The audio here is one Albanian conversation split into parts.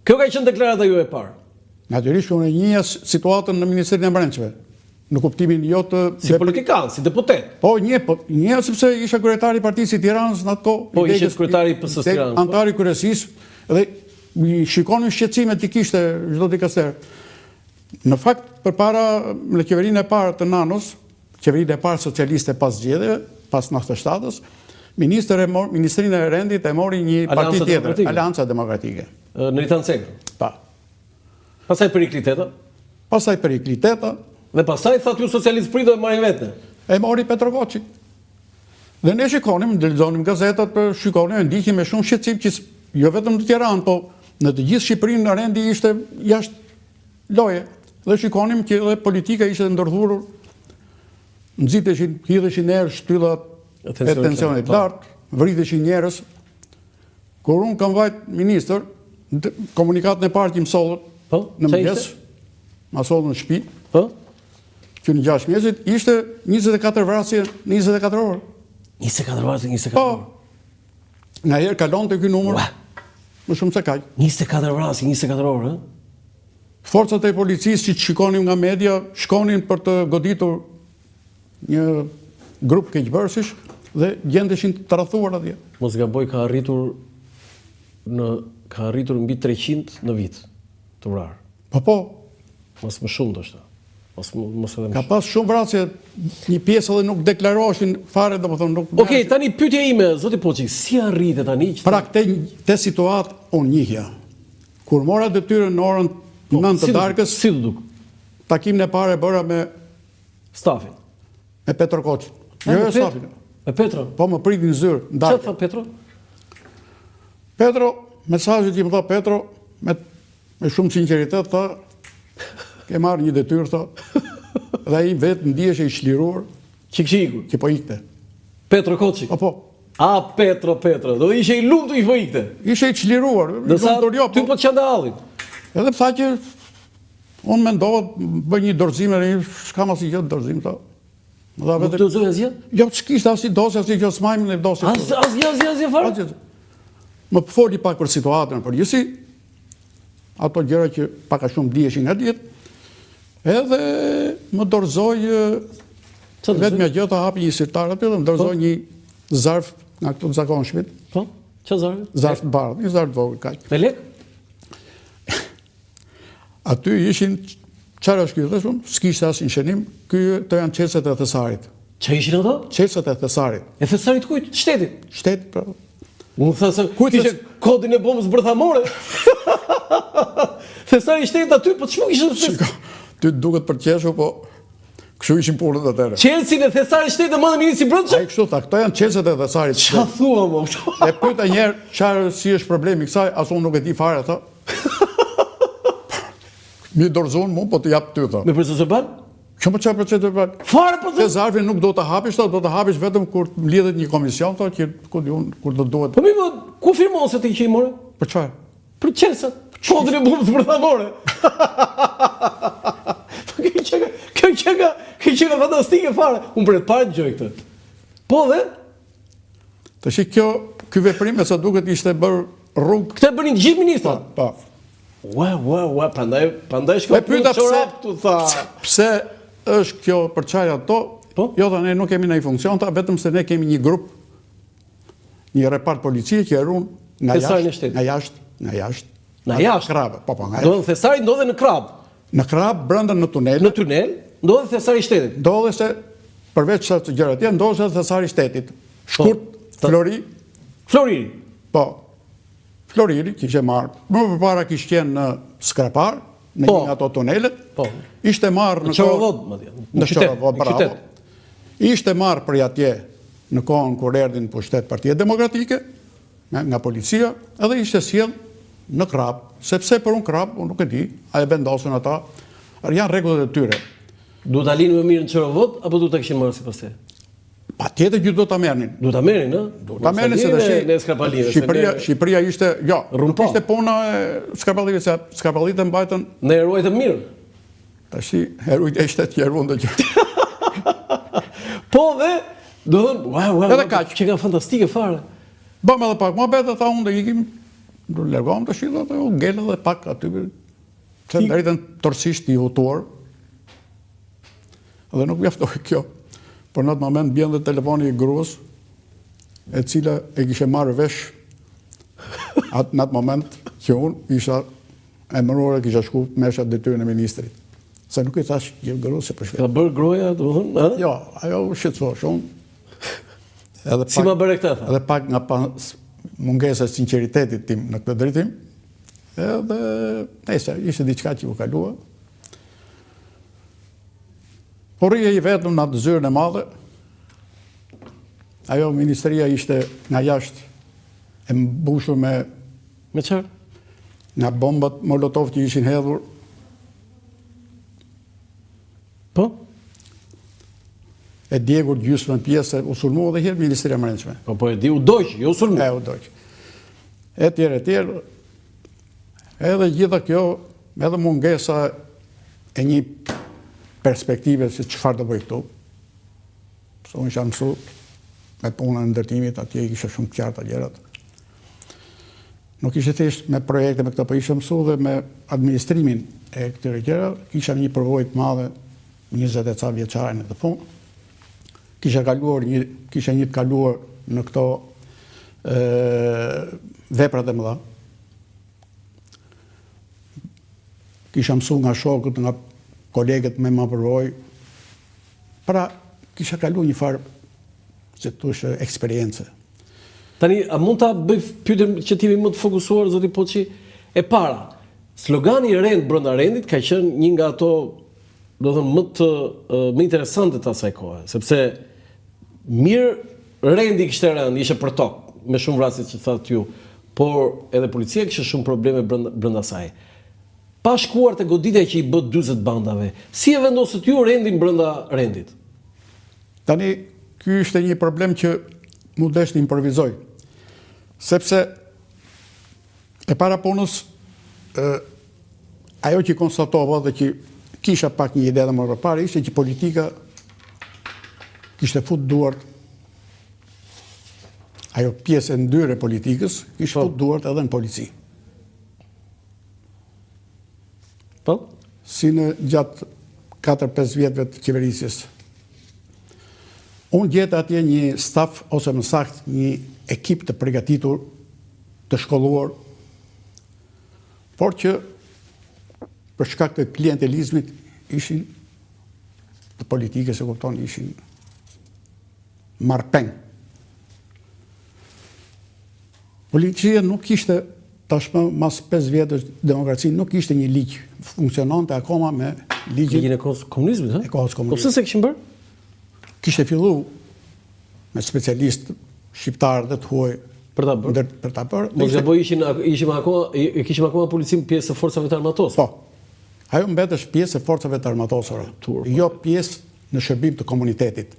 Kjo ka qenë deklarata ju e parë. Natyrisht unë njihja situatën në Ministerinë e Brendshme, në kuptimin jo të si politikan, si deputet. Po njihja sepse isha kryetari i Partisë së Tiranës në atë kohë. Po ishe kryetari i PS-së Tiranës. Antari i kryesisë dhe shikonin shqetësimet që kishte çdo dikaster. Në fakt, përpara në qeverinë e parë të Nanos, qeverinë e parë socialiste pas zgjedhjeve, pas 97-s, Ministrinë e Rendit e mori një parti tjetër, Aleanca Demokratike. Në Ritan Cegër. Pa. Pastaj Perikliteta. Dhe pastaj thatë ju socialistë prido e marrin vetë. E mori Petro Koçi. Dhe ne shikonim, lexonim gazetat, shikonim, ndiqim me shumë shqetësim që jo vetëm në Tiranë, po në të gjithë Shqipërinë rendi ishte jashtë loje. Dhe shikonim që edhe politika ishte ndërthurur, nxiteshin, hidheshin erë shtyllat e tensionit lartë, vriteshin njerëz. Kur unë kam vajt ministër, komunikatën e parë që më sollët në mëngjes, ma sollën në shtëpi, që në 6 mjesit, ishte 24 vrasje në 24 orë. 24 vrasje në 24 orë? Nga herë kalon të ky numër, më shumë se kaq. 24 vrasje, 24 orë, Forcat e policisë që shikonim nga media, shkonin për të goditur një grup keqbërësish dhe gjendeshin të rrethuar atje. Mos gaboj, ka arritur mbi 300 në vit të vrarë. Po. Mos më shumë ndoshta. Ka pas shumë vrasje, një pjesë edhe nuk deklaroheshin fare, domethënë nuk. Okej, tani pyetja ime, zoti Poçi, si arritet tani që pra këtë situatë unë njihja. Kur mora detyrën në orën 9 të darkës, si duk? Takimin e parë bëra me stafin. Me Petro Koçin. Jo stafin. Me Petro? Po më pritin zyrë në darkë. Çfarë tha Petro? Petro, mesazhi që më tha Petro me shumë sinqeritet tha, ke marrë një detyrë, tha, dhe ai vetë ndihej i çliruar, që po ikte. Petro Koçi. Po. Petro, do ishe i lumtur i po ikte. Ishe i çliruar, ty po të qandallit. Edhe tha që unë mendova bëj një dorëzim, s'kam asnjë gjë dorëzim, tha. Nuk të dorëzoj asgjë? Jo, s'kishte asnjë dosje, asnjë gjë smajmë në dosje. Asgjë fare? Më foli pak për situatën përgjithësi, ato gjëra që pak a shumë diheshin nga ditë. Edhe më dorëzoj vetëm gjë të hapi një sirtar aty dhe më dorëzoj një zarf nga këto të zakonshmit. Po? Çfarë zarfi? Zarf të bardhë, një zarf të vogël kaq. Me lek? Aty ishin çfarë është ky thashun? S'kishte asnjë shënim. Këto janë çelësat e Thesarit. Çfarë ishin ato? Çelësat e Thesarit. E Thesarit kujt? Shtetit. Shtetit, pra. Unë thasë, kishe kodin e bombës bërthamore. Thesari i shtetit aty, po ç'më kishte thesë? Ty duket për qeshu, po kështu ishin punët atëherë. Çelësin e Thesari i shtetit më dhe ministri brendshëm? Ai kështu tha, këto janë çelësat e Thesarit. Ç'a thua më? E pyeta një herë, çfarë si është problemi kësaj, as unë nuk e di fare, tha. Mi dorëzon mua, po të jap ty, tha. Me procedurë ban? Kjo më çfarë procedurë ban? Fare po. Te zarfin nuk do ta hapish, do ta hapish vetëm kur lidhet një komision, tha, që kur do duhet. Po më konfirmon se ti që i morë? Për çfarë? Për çelësat. Kodin e bombës bërthamore. Kjo që ka fantastike fare. Unë për e të parë gjoj këtë. Po dhe? Të shik kjo veprim e sa duket ishte bërë rrugë. Këtë e bërin gjithë ministra? Pa. Ua, pandaj shko punë çorap tu tha. Pse është kjo për çaj ato? Jo, tha, ne nuk kemi ndonjë funksion, tha, vetëm se ne kemi një grup, një repart policie që erun nga jashtë. Në jashtë? Krabë, po, nga jashtë. Do dhe Thesari ndodhe në krabë? Në krabë, brenda në tunel. Në tunel, ndodhe Thesari i shtetit? Ndodhe se, përveç të gjërat tjerë, ndodhe se Thesari i shtetit. Shkurt, Floriri. Po, Floriri, kishe marrë. Më përpara kishte qenë në Skrapar, në një ato tunelet. Po. Ishte marrë në Qorovod, më dhja. Në Qorovod, bravo. Ishte marrë për atje në kohën kur erdhin pushtet Partia Demokratike, nga policia, edhe ishte sjell në krab, sepse për unë krab, unë nuk e di, a e vendosën ata, janë rregullat e tyre. Du ta linë më mirë në Qorovod, apo du ta kishin marrë sipas te? Patjetër që do ta merrnin. Du ta merrnin, ë? Do ta merrnin se tash Shqipëria ishte, jo, nuk ishte puna e Skrapallive, se Skrapallitë mbajtën në heruajt të mirë. Tash heruajt e shtetit jeruan të gjë. Po dhe, do thënë, wow, edhe kaq, që ka fantastike fare. Bëm edhe pak mohabet, tha unë do ikim. Lërgom të shilë dhe unë ngellë dhe pak aty, që në rritën tërsisht i hutuar, dhe nuk mjaftoj kjo. Por në atë moment bjen dhe telefoni i gruas, e cila e kishe marrë vesh në atë moment që unë isha emëruar e kisha shku mesha detyrën e ministrit. Se nuk i thash gjithë gruas se për shvetë. Ka bërë groja, të mëthën? Jo, ajo shqetëso shumë. Si ma bërë këta, tha? Edhe pak nga mungesa e sinceritetit tim në këtë drejtim, edhe nese, ishte diçka që u kalua. Por rije i vetëm në atë zyrën e madhe, ajo ministria ishte nga jashtë e mbushur me Me qarë? nga bombat Molotov që ishin hedhur. Po? E djegur gjysmën pjesë, u sulmu edhe herë Ministria e Brendshme. Po e di u dojqë, jo sulmu. U dojqë. E tjerë. Edhe gjitha kjo, edhe mungesa e një perspektive se çfarë do bëj këtu. Se unë isha mësu me punën e ndërtimit, atje i kisha shumë qartë gjerat. Nuk ishte thjesht me projekte me këto, po isha mësu dhe me administrimin e këtyre gjëra, kisha një përvojë të madhe 20 e ca vjeçare në këtë punë. Kisha një të kaluar në këto veprat e mëdha. Kisha mësu nga shokët, nga kolegët me ma përvojë. Pra, kisha kalu një farë, se të tushë, eksperiencë. Tani, a mund ta bëj pyetjen që ti më të fokusuar, zoti Poçi, e para. Slogani i rend brenda rendit ka qenë një nga ato, do të thënë më interesante të asaj kohe, sepse mirë rendi kishte rend, ishte për tokë, me shumë vrasje që thatë ju, por edhe policia kishte shumë probleme brenda saj. Pa shkuar te goditja që i bë 40 bandave, si e vendosët ju rendin brenda rendit? Tani, ky ishte një problem që mu desh të improvizoj. Sepse e para punës, ajo që konstatova dhe që kisha pak një ide dhe më përpare, ishte që politika kishte fut duart, ajo pjesë e ndyre politikës, kishte fut duart edhe në polici. Po? Si në gjatë 4-5 vjetëve të qeverisjes. Unë gjetë atje një staf, ose më saktë një ekip të përgatitur, të shkolluar, por që për shkak të klientelizmit ishin të politikës, e kupton, ishin marrpeng. Policia nuk ishte, tashmë mas 5 vjetësh demokraci, nuk ishte një ligj, funksionante akoma me ligjin e kohës komunizmit, ha? E kohës Po komunizmit. pse se kishin bërë? Kishte fillu me specialistë shqiptarë dhe të huaj Për ta bërë. për ta bërë. Mos gaboj kishim akoma policim pjesë të forcave të armatosura. Po. Ajo mbetesh pjesë e forcave të armatosura. Jo pjesë në shërbim të komunitetit.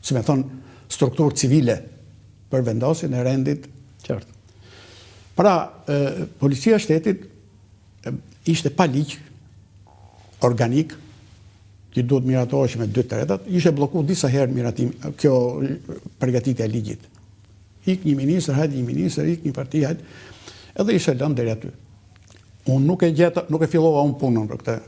Si me thonë, strukturë civile për vendosjen e rendit. Qartë. Pra, policia e shtetit ishte pa ligj organik, që duhet miratohesh me 2/3, ishte bloku disa herë miratim, kjo përgatitja e ligjit. Ik një ministër, hajde një ministër, ik një parti, hajde, edhe ishte lënë deri aty. Unë nuk e fillova unë punën për këtë.